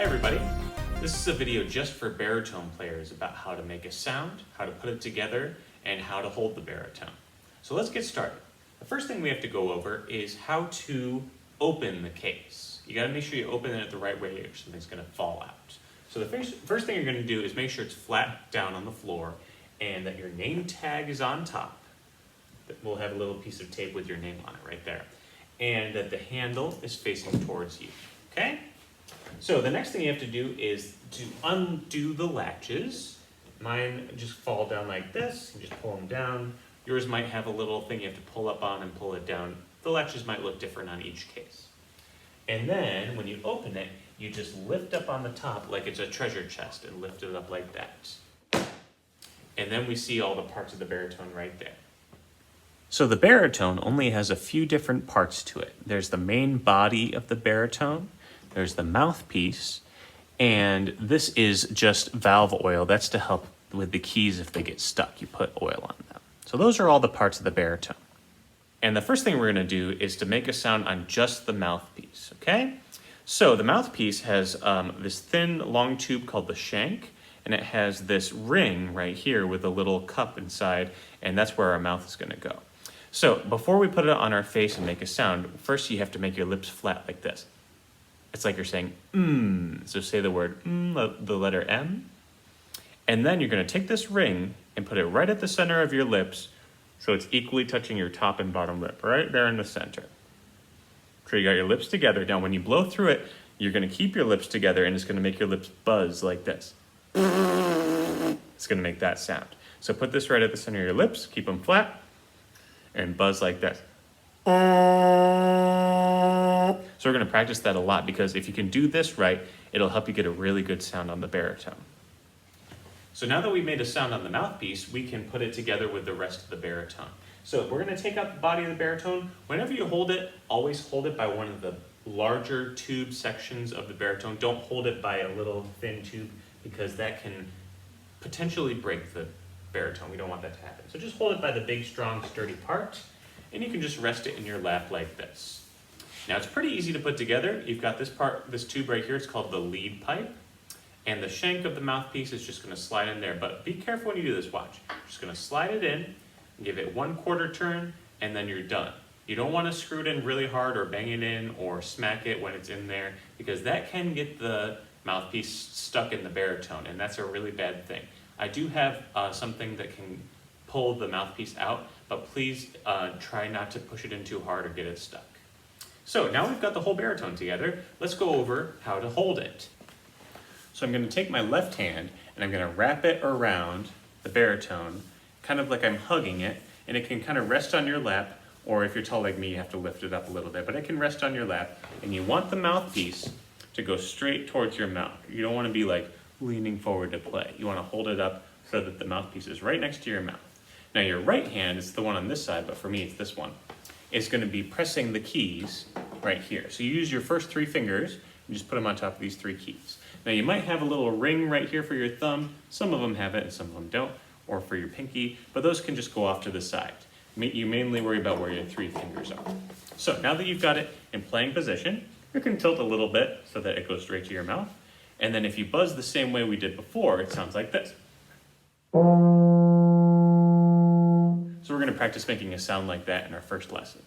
everybody, this is a video just for baritone players about how to make a sound, how to put it together, and how to hold the baritone. So let's get started. The first thing we have to go over is how to open the case. You gotta make sure you open it the right way or something's gonna fall out. So the first thing you're gonna do is make sure it's flat down on the floor and that your name tag is on top. We'll have a little piece of tape with your name on it right there. And that the handle is facing towards you, okay? So the next thing you have to do is to undo the latches. Mine just fall down like this, you just pull them down. Yours might have a little thing you have to pull up on and pull it down. The latches might look different on each case. And then when you open it, you just lift up on the top like it's a treasure chest and lift it up like that. And then we see all the parts of the baritone right there. So the baritone only has a few different parts to it. There's the main body of the baritone, there's the mouthpiece, and this is just valve oil. That's to help with the keys if they get stuck. You put oil on them. So those are all the parts of the baritone. And the first thing we're gonna do is to make a sound on just the mouthpiece, okay? So the mouthpiece has this thin, long tube called the shank, and it has this ring right here with a little cup inside, and that's where our mouth is gonna go. So before we put it on our face and make a sound, first you have to make your lips flat like this. It's like you're saying, So say the word, the letter M. And then you're gonna take this ring and put it right at the center of your lips so it's equally touching your top and bottom lip, right there in the center. So you got your lips together. Now when you blow through it, you're gonna keep your lips together and it's gonna make your lips buzz like this. It's gonna make that sound. So put this right at the center of your lips, keep them flat, and buzz like this. So we're gonna practice that a lot because if you can do this right, it'll help you get a really good sound on the baritone. So now that we've made a sound on the mouthpiece, we can put it together with the rest of the baritone. So we're gonna take out the body of the baritone. Whenever you hold it, always hold it by one of the larger tube sections of the baritone. Don't hold it by a little thin tube because that can potentially break the baritone. We don't want that to happen. So just hold it by the big, strong, sturdy part, and you can just rest it in your lap like this. Now it's pretty easy to put together. You've got this part, this tube right here, it's called the lead pipe, and the shank of the mouthpiece is just gonna slide in there, but be careful when you do this, watch. Just gonna slide it in, give it 1/4 turn, and then you're done. You don't wanna screw it in really hard or bang it in or smack it when it's in there, because that can get the mouthpiece stuck in the baritone, and that's a really bad thing. I do have something that can pull the mouthpiece out, but please try not to push it in too hard or get it stuck. So now we've got the whole baritone together, let's go over how to hold it. So I'm gonna take my left hand and I'm gonna wrap it around the baritone, kind of like I'm hugging it, and it can kind of rest on your lap, or if you're tall like me, you have to lift it up a little bit, but it can rest on your lap, and you want the mouthpiece to go straight towards your mouth. You don't wanna be like leaning forward to play. You wanna hold it up so that the mouthpiece is right next to your mouth. Now your right hand is the one on this side, but for me it's this one. It's gonna be pressing the keys right here. So you use your first 3 fingers and just put them on top of these 3 keys. Now you might have a little ring right here for your thumb. Some of them have it and some of them don't, or for your pinky, but those can just go off to the side. You mainly worry about where your 3 fingers are. So now that you've got it in playing position, you can tilt a little bit so that it goes straight to your mouth. And then if you buzz the same way we did before, it sounds like this. So we're gonna practice making a sound like that in our first lesson.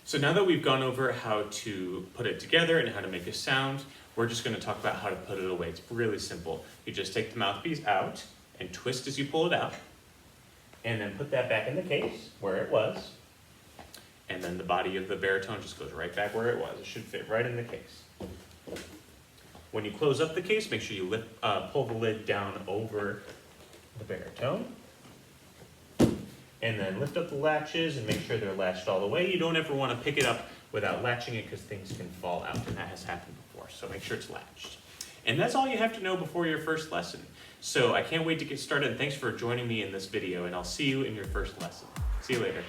So now that we've gone over how to put it together and how to make a sound, we're just gonna talk about how to put it away. It's really simple. You just take the mouthpiece out and twist as you pull it out, and then put that back in the case where it was, and then the body of the baritone just goes right back where it was. It should fit right in the case. When you close up the case, make sure you pull the lid down over the baritone, and then lift up the latches and make sure they're latched all the way. You don't ever want to pick it up without latching it because things can fall out, and that has happened before, so make sure it's latched. And that's all you have to know before your first lesson. So I can't wait to get started, and thanks for joining me in this video, and I'll see you in your first lesson. See you later.